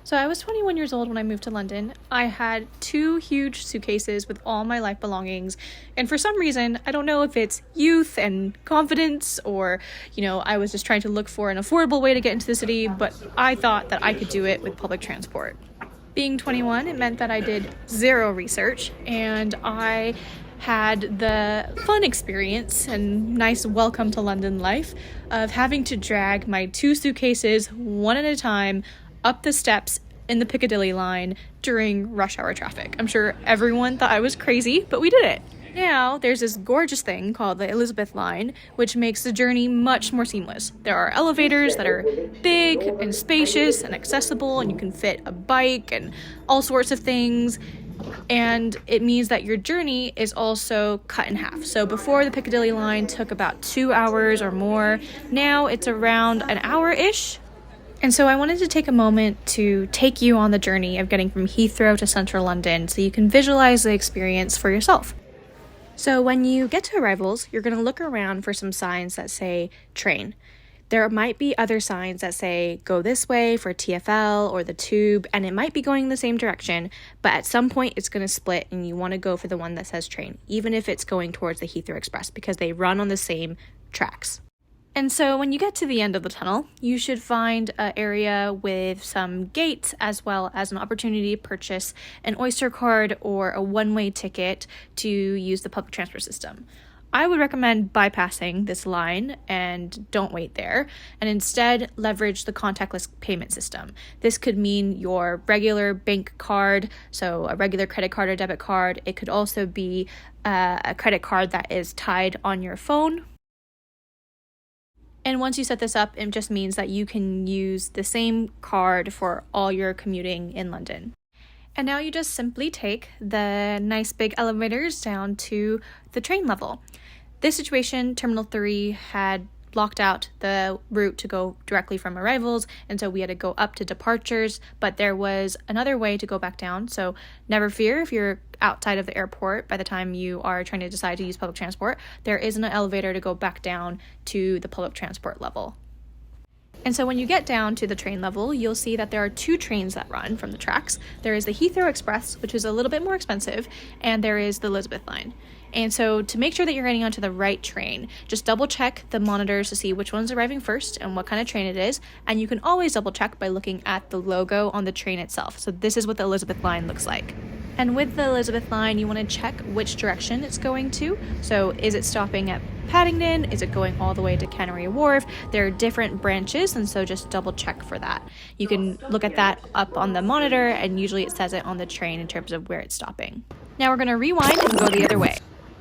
So I was 21 years old when I moved to London. I had 2 huge suitcases with all my life belongings. And for some reason, I don't know if it's youth and confidence or, I was just trying to look for an affordable way to get into the city, but I thought that I could do it with public transport. Being 21, it meant that I did zero research and I had the fun experience and nice welcome to London life of having to drag my 2 suitcases one at a time up the steps in the Piccadilly line during rush hour traffic. I'm sure everyone thought I was crazy, but we did it. Now, there's this gorgeous thing called the Elizabeth line, which makes the journey much more seamless. There are elevators that are big and spacious and accessible, and you can fit a bike and all sorts of things. And it means that your journey is also cut in half. So before, the Piccadilly line took about 2 hours or more. Now it's around an hour-ish. And so I wanted to take a moment to take you on the journey of getting from Heathrow to central London so you can visualize the experience for yourself. So when you get to arrivals, you're going to look around for some signs that say train. There might be other signs that say go this way for TfL or the tube, and it might be going in the same direction, but at some point it's going to split and you want to go for the one that says train, even if it's going towards the Heathrow Express, because they run on the same tracks. And so when you get to the end of the tunnel, you should find an area with some gates as well as an opportunity to purchase an Oyster card or a one-way ticket to use the public transport system. I would recommend bypassing this line and don't wait there, and instead leverage the contactless payment system. This could mean your regular bank card, so a regular credit card or debit card. It could also be a credit card that is tied on your phone. And once you set this up, it just means that you can use the same card for all your commuting in London. And now you just simply take the nice big elevators down to the train level. This situation, Terminal 3 had blocked out the route to go directly from arrivals, and so we had to go up to departures, but there was another way to go back down. So never fear if you're outside of the airport by the time you are trying to decide to use public transport. There is an elevator to go back down to the public transport level. And so when you get down to the train level, you'll see that there are 2 trains that run from the tracks. There is the Heathrow Express, which is a little bit more expensive, and there is the Elizabeth line. And so to make sure that you're getting onto the right train, just double check the monitors to see which one's arriving first and what kind of train it is. And you can always double check by looking at the logo on the train itself. So this is what the Elizabeth line looks like. And with the Elizabeth line, you want to check which direction it's going to. So is it stopping at Paddington? Is it going all the way to Canary Wharf? There are different branches, and so just double check for that. You can look at that up on the monitor, and usually it says it on the train in terms of where it's stopping. Now we're going to rewind and go the other way.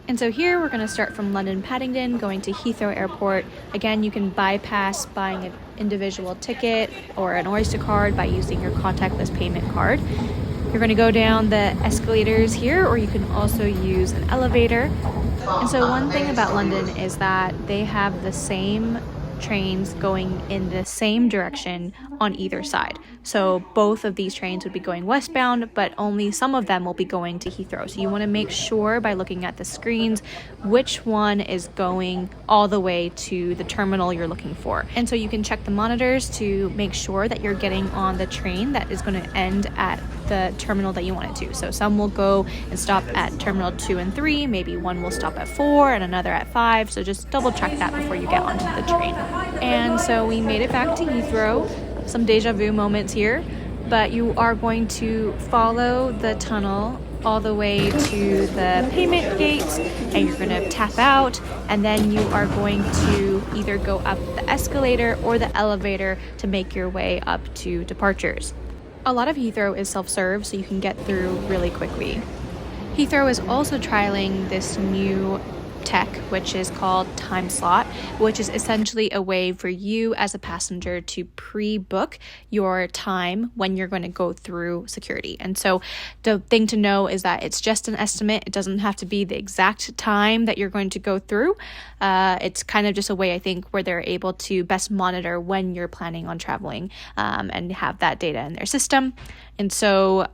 And so here we're going to start from London Paddington, going to Heathrow Airport. Again, you can bypass buying an individual ticket or an Oyster card by using your contactless payment card. You're going to go down the escalators here, or you can also use an elevator. And so one thing about London is that they have the same trains going in the same direction on either side. So both of these trains would be going westbound, but only some of them will be going to Heathrow. So you want to make sure by looking at the screens which one is going all the way to the terminal you're looking for. And so you can check the monitors to make sure that you're getting on the train that is going to end at the terminal that you want it to. So some will go and stop at Terminal 2 and 3, maybe one will stop at 4 and another at 5. So just double check that before you get onto the train. And so we made it back to Heathrow. Some deja vu moments here, but you are going to follow the tunnel all the way to the payment gates, and you're going to tap out, and then you are going to either go up the escalator or the elevator to make your way up to departures. A lot of Heathrow is self-serve, so you can get through really quickly. Heathrow is also trialing this new tech, which is called Timeslot, which is essentially a way for you as a passenger to pre-book your time when you're going to go through security. And so the thing to know is that it's just an estimate. It doesn't have to be the exact time that you're going to go through. It's kind of just a way, I think, where they're able to best monitor when you're planning on traveling and have that data in their system. And so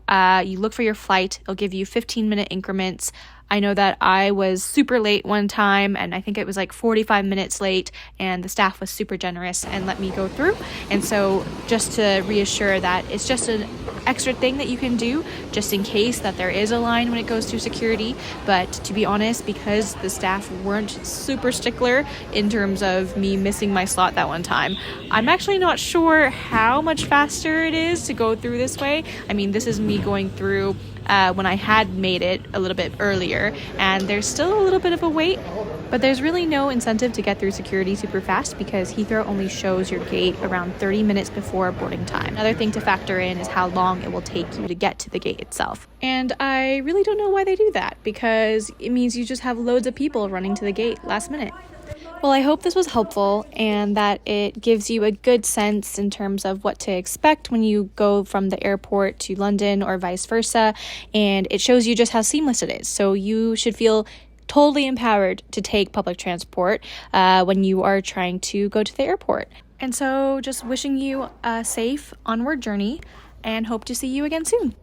you look for your flight. It'll give you 15-minute increments I know that I was super late one time, and I think it was like 45 minutes late, and the staff was super generous and let me go through. And so just to reassure that it's just an extra thing that you can do just in case that there is a line when it goes through security. But to be honest, because the staff weren't super stickler in terms of me missing my slot that one time, I'm actually not sure how much faster it is to go through this way. I mean, this is me going through when I had made it a little bit earlier, and there's still a little bit of a wait, but there's really no incentive to get through security super fast because Heathrow only shows your gate around 30 minutes before boarding time. Another thing to factor in is how long it will take you to get to the gate itself. And I really don't know why they do that, because it means you just have loads of people running to the gate last minute. Well, I hope this was helpful and that it gives you a good sense in terms of what to expect when you go from the airport to London or vice versa, and it shows you just how seamless it is. So you should feel totally empowered to take public transport when you are trying to go to the airport. And so just wishing you a safe onward journey and hope to see you again soon.